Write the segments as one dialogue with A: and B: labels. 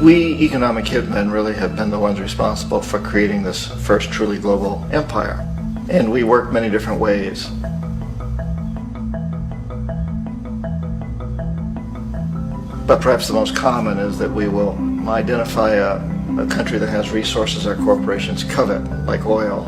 A: We economic hitmen really have been the ones responsible for creating this first truly global empire. And we work many different ways. But perhaps the most common is that we will identify a country that has resources our corporations covet, like oil,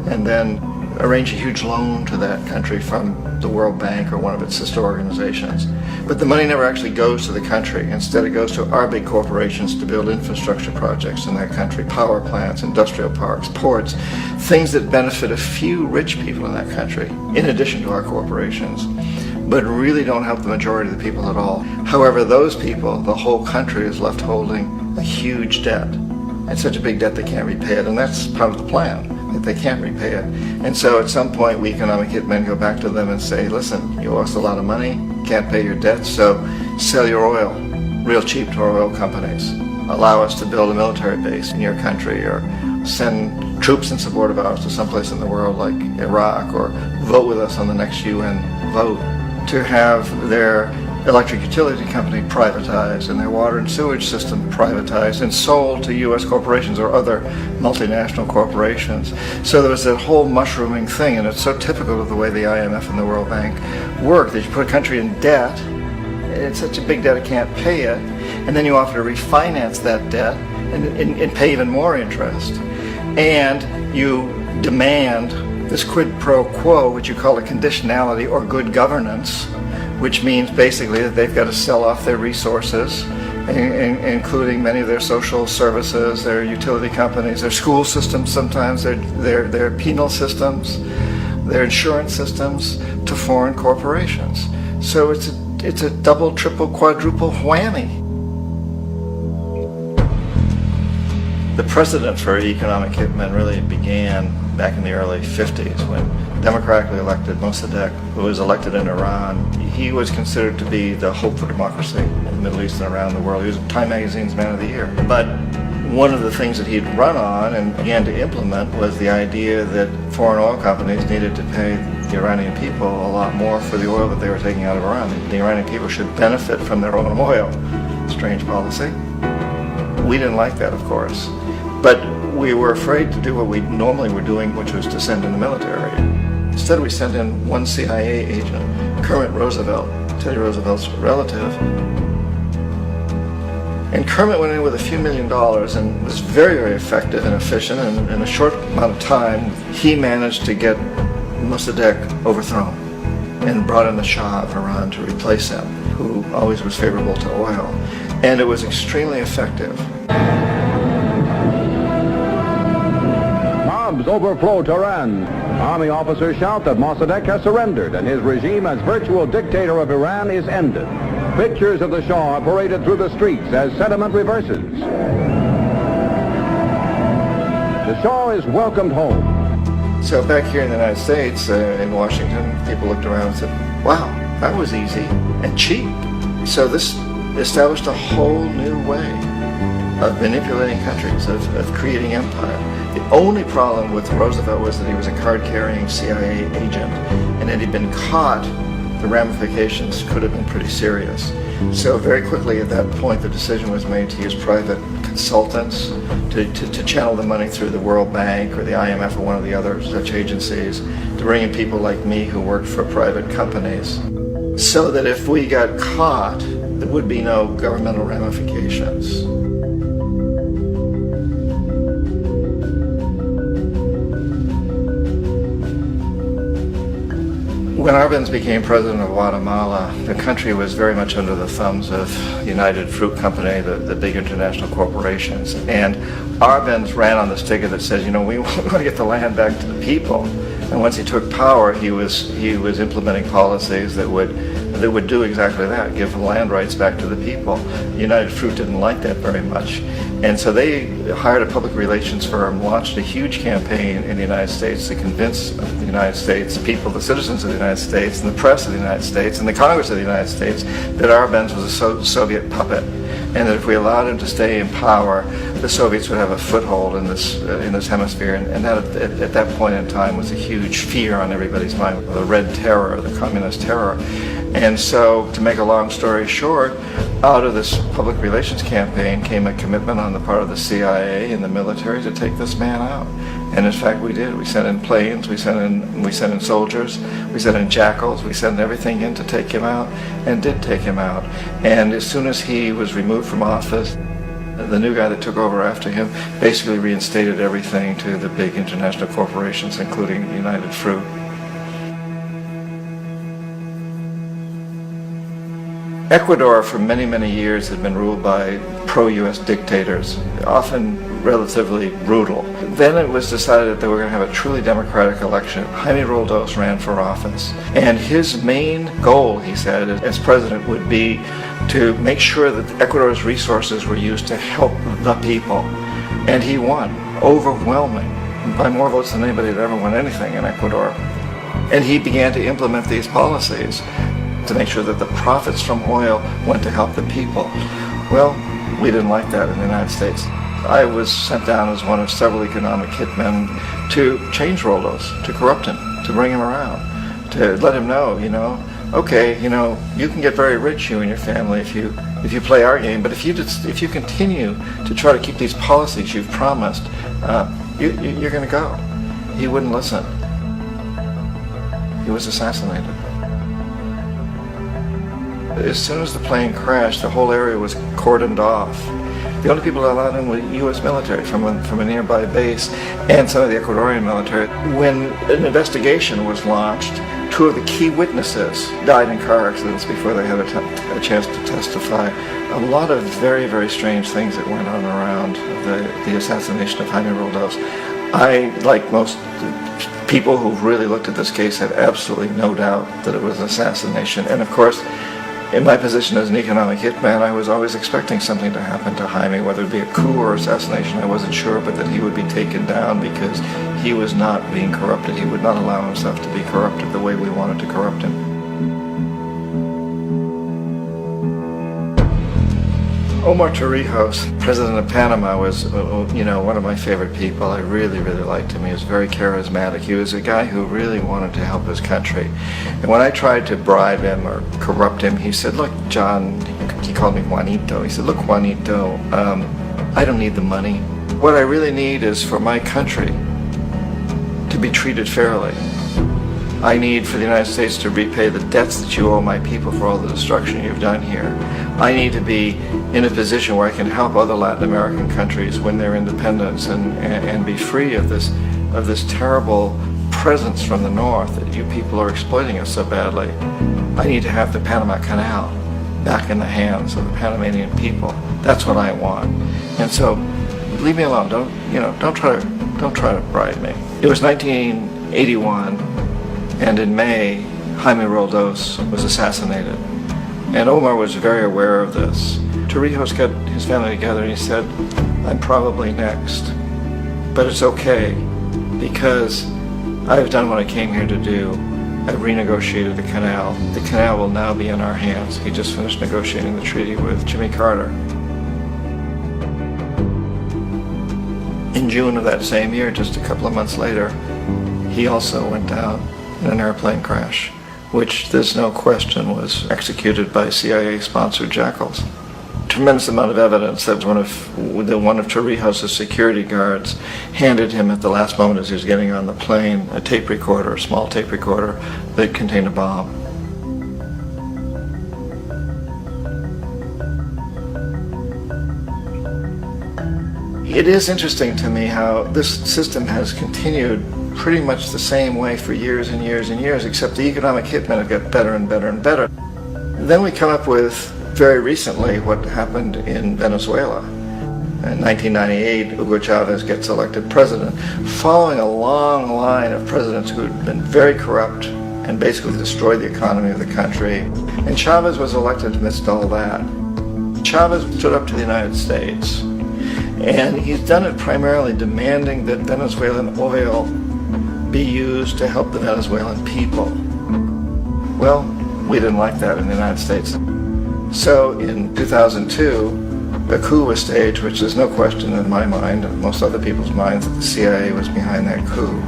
A: and then arrange a huge loan to that country from the World Bank or one of its sister organizations. But the money never actually goes to the country. Instead, it goes to our big corporations to build infrastructure projects in that country, power plants, industrial parks, ports, things that benefit a few rich people in that country, in addition to our corporations, but really don't help the majority of the people at all. However, those people, the whole country, is left holding a huge debt. It's such a big debt they can't repay it, and that's part of the plan, that they can't repay it. And so at some point, we economic hitmen go back to them and say, listen, you owe us a lot of money, can't pay your debts, so sell your oil real cheap to our oil companies. Allow us to build a military base in your country, or send troops in support of ours to someplace in the world like Iraq, or vote with us on the next UN vote, to have their electric utility company privatized and their water and sewage system privatized and sold to U.S. corporations or other multinational corporations. So there was that whole mushrooming thing, and it's so typical of the way the IMF and the World Bank work, that you put a country in debt, it's such a big debt it can't pay it, and then you offer to refinance that debt and pay even more interest. And you demand this quid pro quo, which you call a conditionality or good governance, which means basically that they've got to sell off their resources, including many of their social services, their utility companies, their school systems sometimes, their penal systems, their insurance systems, to foreign corporations. So it's a double, triple, quadruple whammy. The precedent for economic hitmen really began back in the early 50s when democratically elected Mossadegh, who was elected in Iran, he was considered to be the hope for democracy in the Middle East and around the world. He was Time Magazine's Man of the Year. But one of the things that he'd run on and began to implement was the idea that foreign oil companies needed to pay the Iranian people a lot more for the oil that they were taking out of Iran. The Iranian people should benefit from their own oil. Strange policy. We didn't like that, of course. But we were afraid to do what we normally were doing, which was to send in the military. Instead, we sent in one CIA agent, Kermit Roosevelt, Teddy Roosevelt's relative. And Kermit went in with a few $1 million and was very, very effective and efficient. And in a short amount of time, he managed to get Mossadegh overthrown and brought in the Shah of Iran to replace him, who always was favorable to oil. And it was extremely effective.
B: Mobs overflow Tehran. Army officers shout that Mossadegh has surrendered and his regime as virtual dictator of Iran is ended. Pictures of the Shah are paraded through the streets as sentiment reverses. The Shah is welcomed home.
A: So back here in the United States, in Washington, people looked around and said, wow, that was easy and cheap. So this established a whole new way of manipulating countries, of creating empire. The only problem with Roosevelt was that he was a card-carrying CIA agent, and had he been caught, the ramifications could have been pretty serious. So very quickly at that point, the decision was made to use private consultants to channel the money through the World Bank or the IMF or one of the other such agencies, to bring in people like me who worked for private companies, so that if we got caught, there would be no governmental ramifications. When Arbenz became president of Guatemala, the country was very much under the thumbs of United Fruit Company, the big international corporations. And Arbenz ran on this ticket that says, you know, we want to get the land back to the people. And once he took power, he was implementing policies that would do exactly that, give land rights back to the people. United Fruit didn't like that very much. And so they hired a public relations firm, launched a huge campaign in the United States to convince the United States people, the citizens of the United States, and the press of the United States, and the Congress of the United States, that Arbenz was a Soviet puppet, and that if we allowed him to stay in power, the Soviets would have a foothold in this hemisphere. And that at that point in time was a huge fear on everybody's mind, the Red Terror, the Communist Terror. And so, to make a long story short, out of this public relations campaign came a commitment on the part of the CIA and the military to take this man out. And in fact, we did. We sent in planes, we sent in soldiers, we sent in jackals, we sent everything in to take him out, and did take him out. And as soon as he was removed from office, the new guy that took over after him basically reinstated everything to the big international corporations, including United Fruit. Ecuador for many, many years had been ruled by pro-U.S. dictators, often relatively brutal. Then it was decided that they were going to have a truly democratic election. Jaime Roldos ran for office, and his main goal, he said, as president would be to make sure that Ecuador's resources were used to help the people. And he won, overwhelming, by more votes than anybody had ever won anything in Ecuador. And he began to implement these policies to make sure that the profits from oil went to help the people. Well, we didn't like that in the United States. I was sent down as one of several economic hitmen to change Roldos, to corrupt him, to bring him around, to let him know, okay, you can get very rich, you and your family, if you play our game, but if you continue to try to keep these policies you've promised, you're going to go. He wouldn't listen. He was assassinated. As soon as the plane crashed, the whole area was cordoned off. The only people allowed in were U.S. military from a nearby base and some of the Ecuadorian military. When an investigation was launched, two of the key witnesses died in car accidents before they had a chance to testify. A lot of very, very strange things that went on around the assassination of Jaime Roldos. I, like most people who've really looked at this case, have absolutely no doubt that it was an assassination. And of course, in my position as an economic hitman, I was always expecting something to happen to Jaime, whether it be a coup or assassination, I wasn't sure, but that he would be taken down because he was not being corrupted. He would not allow himself to be corrupted the way we wanted to corrupt him. Omar Torrijos, president of Panama, was, one of my favorite people. I really, really liked him. He was very charismatic. He was a guy who really wanted to help his country. And when I tried to bribe him or corrupt him, he said, look, John, he called me Juanito. He said, look, Juanito, I don't need the money. What I really need is for my country to be treated fairly. I need for the United States to repay the debts that you owe my people for all the destruction you've done here. I need to be in a position where I can help other Latin American countries win their independence and be free of this terrible presence from the north that you people are exploiting us so badly. I need to have the Panama Canal back in the hands of the Panamanian people. That's what I want. And so, leave me alone. Don't try to bribe me. It was 1981. And in May, Jaime Roldos was assassinated. And Omar was very aware of this. Torrijos got his family together and he said, I'm probably next. But it's okay, because I've done what I came here to do. I've renegotiated the canal. The canal will now be in our hands. He just finished negotiating the treaty with Jimmy Carter. In June of that same year, just a couple of months later, he also went down in an airplane crash, which there's no question was executed by CIA-sponsored jackals. Tremendous amount of evidence that one of Torrijos' security guards handed him at the last moment as he was getting on the plane a tape recorder, a small tape recorder that contained a bomb. It is interesting to me how this system has continued pretty much the same way for years and years and years, except the economic hitmen have got better and better and better. Then we come up with, very recently, what happened in Venezuela. In 1998, Hugo Chavez gets elected president, following a long line of presidents who had been very corrupt and basically destroyed the economy of the country. And Chavez was elected amidst all that. Chavez stood up to the United States, and he's done it primarily demanding that Venezuelan oil be used to help the Venezuelan people. Well, we didn't like that in the United States. So in 2002, a coup was staged, which there's no question in my mind, and most other people's minds, that the CIA was behind that coup.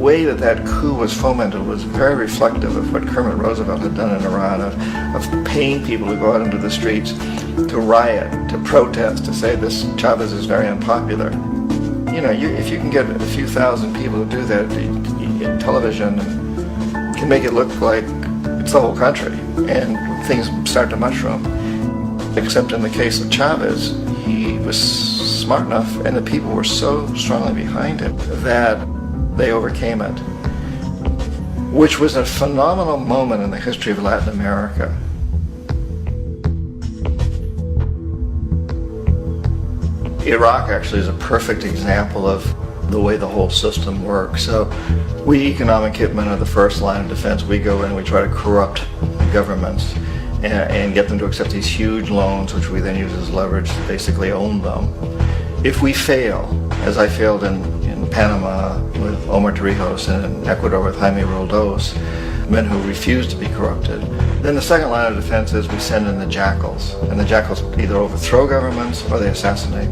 A: way that that coup was fomented was very reflective of what Kermit Roosevelt had done in Iran, of paying people to go out into the streets, to riot, to protest, to say this Chavez is very unpopular. You know, if you can get a few thousand people to do that in television, can make it look like it's the whole country, and things start to mushroom. Except in the case of Chavez, he was smart enough, and the people were so strongly behind him that they overcame it, which was a phenomenal moment in the history of Latin America. Iraq actually is a perfect example of the way the whole system works. So we economic hitmen are the first line of defense. We go in, we try to corrupt governments and get them to accept these huge loans, which we then use as leverage to basically own them. If we fail, as I failed in Panama with Omar Torrijos and in Ecuador with Jaime Roldos, men who refused to be corrupted, then the second line of defense is we send in the jackals. And the jackals either overthrow governments or they assassinate.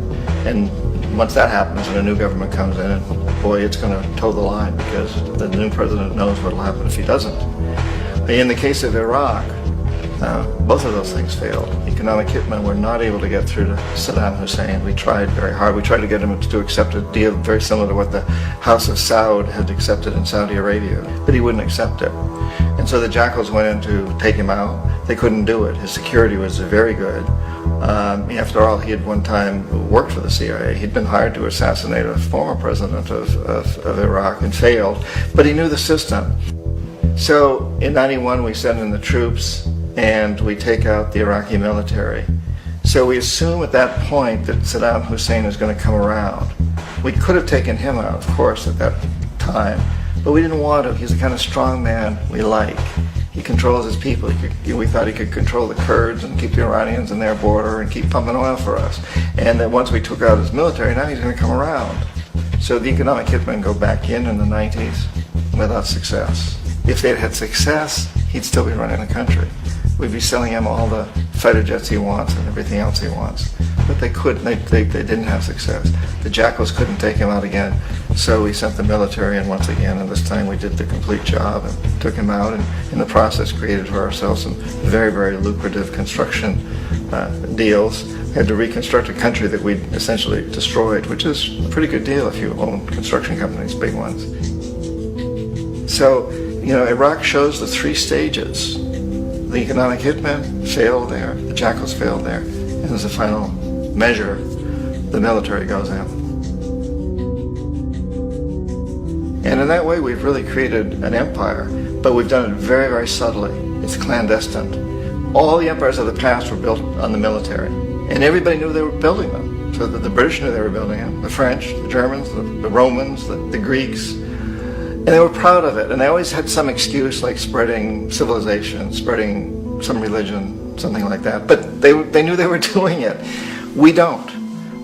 A: And once that happens and a new government comes in, and boy, it's going to toe the line, because the new president knows what will happen if he doesn't. In the case of Iraq, both of those things failed. Economic hitmen were not able to get through to Saddam Hussein. We tried very hard. We tried to get him to accept a deal very similar to what the House of Saud had accepted in Saudi Arabia, but he wouldn't accept it. And so the jackals went in to take him out. They couldn't do it. His security was very good. After all, he had one time worked for the CIA. He'd been hired to assassinate a former president of Iraq and failed, but he knew the system. So in '91 we send in the troops and we take out the Iraqi military. So we assume at that point that Saddam Hussein is going to come around. We could have taken him out, of course, at that time, but we didn't want to. He's the kind of strong man we like. He controls his people. We thought he could control the Kurds and keep the Iranians in their border and keep pumping oil for us. And that once we took out his military, now he's going to come around. So the economic hitmen go back in the 90s without success. If they'd had success, he'd still be running the country. We'd be selling him all the fighter jets he wants and everything else he wants. But they couldn't. They didn't have success. The jackals couldn't take him out again. So we sent the military in once again, and this time we did the complete job and took him out, and in the process created for ourselves some very, very lucrative construction deals. We had to reconstruct a country that we'd essentially destroyed, which is a pretty good deal if you own construction companies, big ones. So, you know, Iraq shows the three stages. The economic hitmen failed there, the jackals failed there, and as a final measure, the military goes in. And in that way, we've really created an empire, but we've done it very, very subtly. It's clandestine. All the empires of the past were built on the military, and everybody knew they were building them. So the British knew they were building them, the French, the Germans, the Romans, the Greeks. And they were proud of it, and they always had some excuse, like spreading civilization, spreading some religion, something like that. But they knew they were doing it. We don't.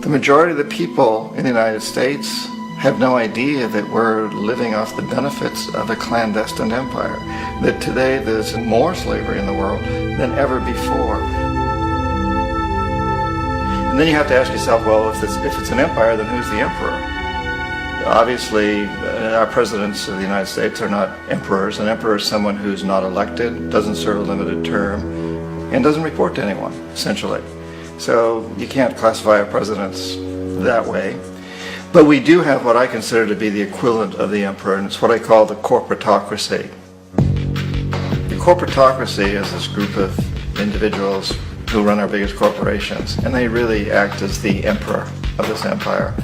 A: The majority of the people in the United States have no idea that we're living off the benefits of a clandestine empire, that today there's more slavery in the world than ever before. And then you have to ask yourself, well, if it's an empire, then who's the emperor? Obviously, our presidents of the United States are not emperors. An emperor is someone who's not elected, doesn't serve a limited term, and doesn't report to anyone, essentially. So you can't classify our presidents that way. But we do have what I consider to be the equivalent of the emperor, and it's what I call the corporatocracy. The corporatocracy is this group of individuals who run our biggest corporations, and they really act as the emperor of this empire.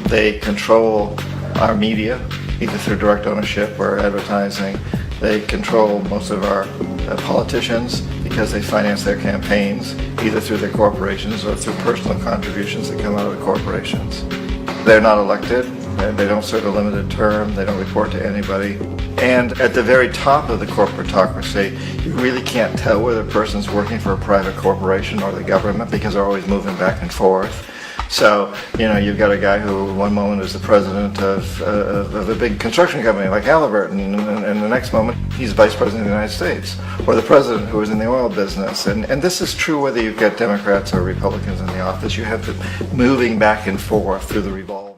A: They control our media, either through direct ownership or advertising. They control most of our politicians because they finance their campaigns, either through their corporations or through personal contributions that come out of the corporations. They're not elected, they don't serve a limited term, they don't report to anybody. And at the very top of the corporatocracy, you really can't tell whether a person's working for a private corporation or the government because they're always moving back and forth. So, you know, you've got a guy who one moment is the president of a big construction company like Halliburton, and the next moment he's vice president of the United States, or the president who is in the oil business. And this is true whether you get Democrats or Republicans in the office. You have the moving back and forth through the revolving.